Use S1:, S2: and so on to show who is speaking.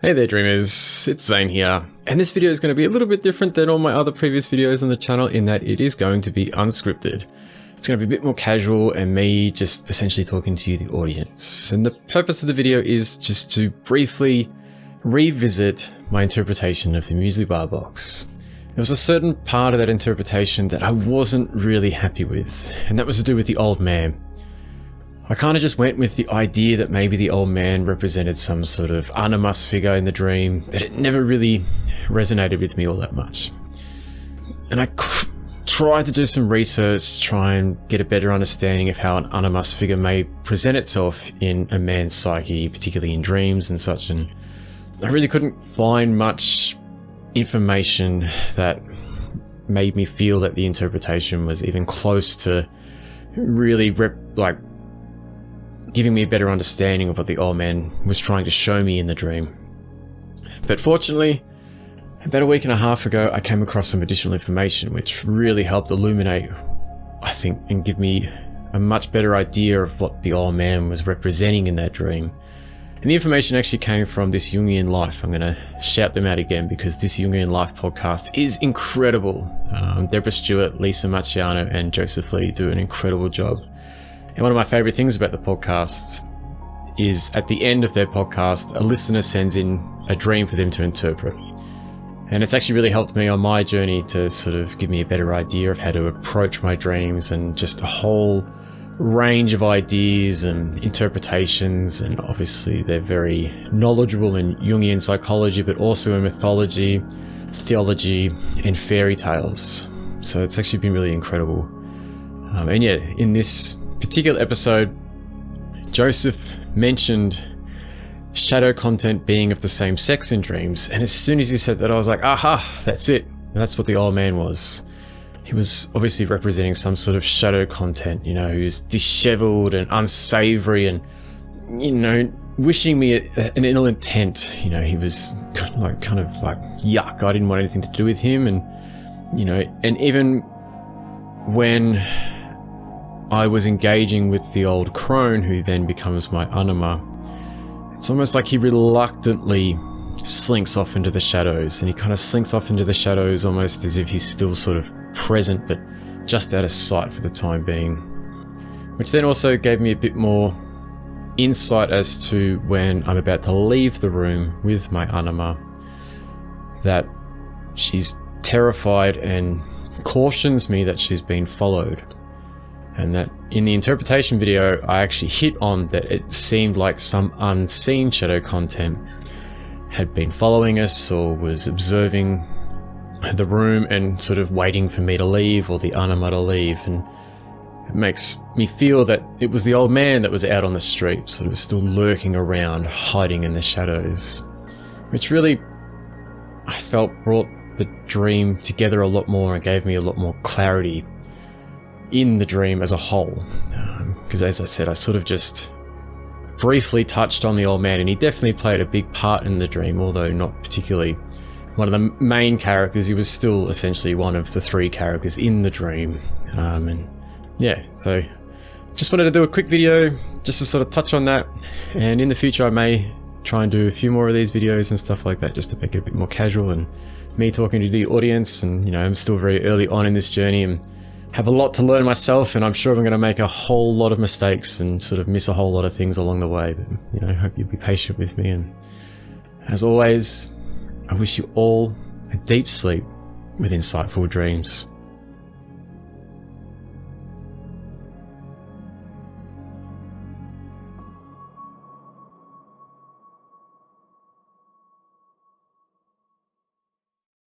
S1: Hey there dreamers, it's Zane here, and this video is going to be a little bit different than all my other previous videos on the channel in that it is going to be unscripted. It's going to be a bit more casual and me just essentially talking to you, the audience. And the purpose of the video is just to briefly revisit my interpretation of the Muesli Bar Box. There was a certain part of that interpretation that I wasn't really happy with, and that was to do with the old man. I kind of just went with the idea that maybe the old man represented some sort of animus figure in the dream, but it never really resonated with me all that much. And I tried to do some research, try and get a better understanding of how an animus figure may present itself in a man's psyche, particularly in dreams and such, and I really couldn't find much information that made me feel that the interpretation was even close to really giving me a better understanding of what the old man was trying to show me in the dream. But fortunately, about a week and a half ago, I came across some additional information which really helped illuminate, I think, and give me a much better idea of what the old man was representing in that dream. And the information actually came from This Jungian Life. I'm going to shout them out again because This Jungian Life podcast is incredible. Deborah Stewart, Lisa Marciano, and Joseph Lee do an incredible job. And one of my favorite things about the podcast is at the end of their podcast, a listener sends in a dream for them to interpret. And it's actually really helped me on my journey to sort of give me a better idea of how to approach my dreams and just a whole range of ideas and interpretations. And obviously they're very knowledgeable in Jungian psychology, but also in mythology, theology, and fairy tales. So it's actually been really incredible. And yeah, in this particular episode, Joseph mentioned shadow content being of the same sex in dreams, and as soon as he said that, I was like, aha, that's it. And that's what the old man was. He was obviously representing some sort of shadow content, you know, he was disheveled and unsavory and, you know, wishing me an ill intent. You know, he was kind of like yuck. I didn't want anything to do with him. And, you know, and even when I was engaging with the old crone, who then becomes my anima, it's almost like he reluctantly slinks off into the shadows, and he kind of slinks off into the shadows almost as if he's still sort of present but just out of sight for the time being, which then also gave me a bit more insight as to when I'm about to leave the room with my anima, that she's terrified and cautions me that she's been followed. And that in the interpretation video, I actually hit on that it seemed like some unseen shadow content had been following us or was observing the room and sort of waiting for me to leave or the anima to leave. And it makes me feel that it was the old man that was out on the street, sort of still lurking around, hiding in the shadows, which really, I felt, brought the dream together a lot more and gave me a lot more clarity in the dream as a whole, because as I said, I sort of just briefly touched on the old man, and he definitely played a big part in the dream, although not particularly one of the main characters. He was still essentially one of the three characters in the dream. And yeah, so just wanted to do a quick video just to sort of touch on that, and in the future I may try and do a few more of these videos and stuff like that, just to make it a bit more casual and me talking to the audience. And you know, I'm still very early on in this journey and have a lot to learn myself, and I'm sure I'm going to make a whole lot of mistakes and sort of miss a whole lot of things along the way, but you know, I hope you'll be patient with me. And as always, I wish you all a deep sleep with insightful dreams.